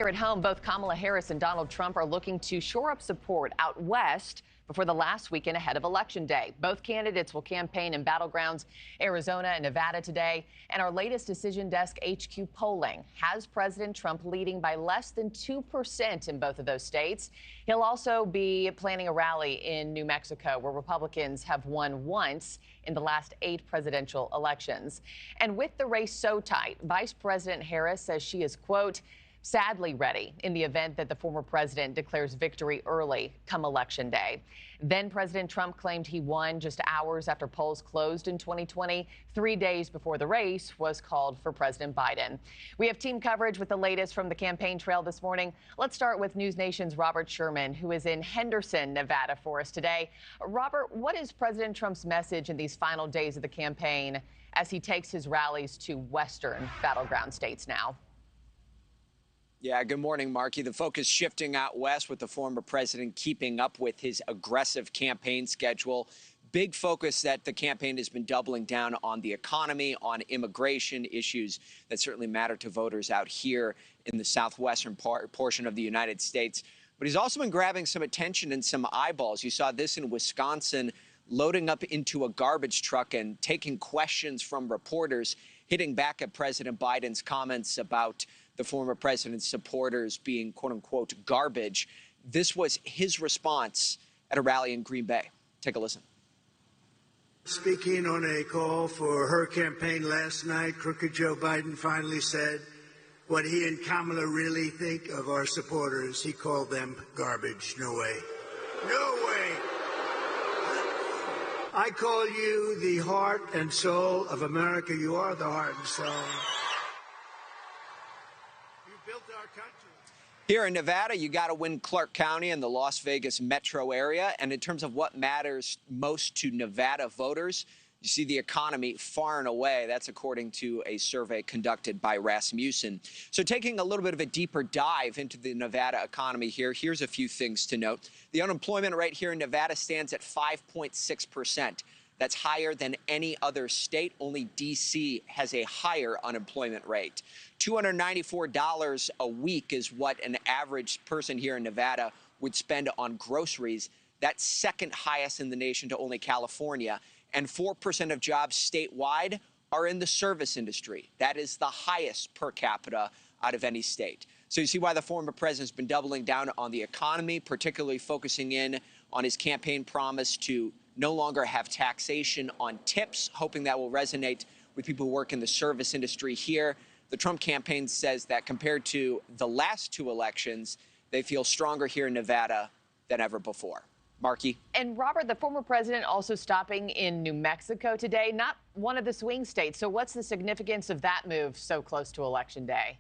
Here at home, both Kamala Harris and Donald Trump are looking to shore up support out west before the last weekend ahead of Election Day. Both candidates will campaign in battlegrounds Arizona and Nevada today. And our latest Decision Desk HQ polling has President Trump leading by less than 2% in both of those states. He'll also be planning a rally in New Mexico, where Republicans have won once in the last 8 presidential elections. And with the race so tight, Vice President Harris says she is, quote, sadly ready in the event that the former president declares victory early come Election Day. Then President Trump claimed he won just hours after polls closed in 2020, 3 days before the race was called for President Biden. We have team coverage with the latest from the campaign trail this morning. Let's start with NewsNation's Robert Sherman, who is in Henderson, Nevada, for us today. Robert, what is President Trump's message in these final days of the campaign as he takes his rallies to western battleground states now? Yeah, good morning, Markie. The focus shifting out west with the former president keeping up with his aggressive campaign schedule. Big focus that the campaign has been doubling down on the economy, on immigration issues that certainly matter to voters out here in the southwestern portion of the United States. But he's also been grabbing some attention and some eyeballs. You saw this in Wisconsin, loading up into a garbage truck and taking questions from reporters, hitting back at President Biden's comments about the former president's supporters being, quote unquote, garbage. This was his response at a rally in Green Bay. Take a listen. Speaking on a call for her campaign last night, crooked Joe Biden finally said what he and Kamala really think of our supporters. He called them garbage. No way. No way. I call you the heart and soul of America. You are the heart and soul. Here in Nevada, you got to win Clark County and the Las Vegas metro area. And in terms of what matters most to Nevada voters, you see the economy far and away. That's according to a survey conducted by Rasmussen. So taking a little bit of a deeper dive into the Nevada economy here, here's a few things to note. The unemployment rate here in Nevada stands at 5.6%. That's higher than any other state. Only D.C. has a higher unemployment rate. $294 a week is what an average person here in Nevada would spend on groceries. That's second highest in the nation to only California. And 4% of jobs statewide are in the service industry. That is the highest per capita out of any state. So you see why the former president's been doubling down on the economy, particularly focusing in on his campaign promise to no longer have taxation on tips, hoping that will resonate with people who work in the service industry here. The Trump campaign says that compared to the last 2 elections, they feel stronger here in Nevada than ever before. Markie. And Robert, the former president also stopping in New Mexico today, not one of the swing states. So what's the significance of that move so close to Election Day?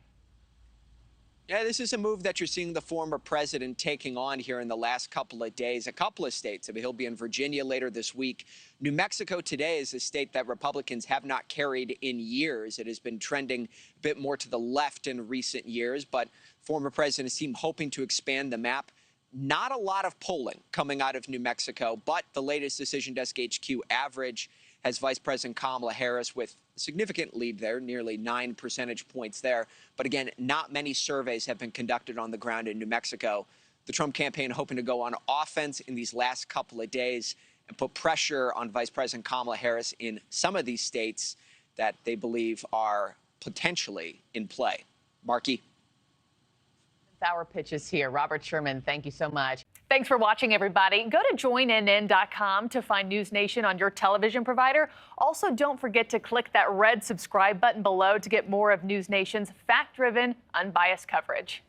Yeah, this is a move that you're seeing the former president taking on here in the last couple of days. A couple of states. I mean, he'll be in Virginia later this week. New Mexico today is a state that Republicans have not carried in years. It has been trending a bit more to the left in recent years, but former president seemed hoping to expand the map. Not a lot of polling coming out of New Mexico, but the latest Decision Desk HQ average has Vice President Kamala Harris with a significant lead there, nearly 9 percentage points there. But again, not many surveys have been conducted on the ground in New Mexico. The Trump campaign hoping to go on offense in these last couple of days and put pressure on Vice President Kamala Harris in some of these states that they believe are potentially in play. Markie. Our pitches here. Robert Sherman, thank you so much. Thanks for watching, everybody. Go to joinnn.com to find NewsNation on your television provider. Also, don't forget to click that red subscribe button below to get more of NewsNation's fact-driven, unbiased coverage.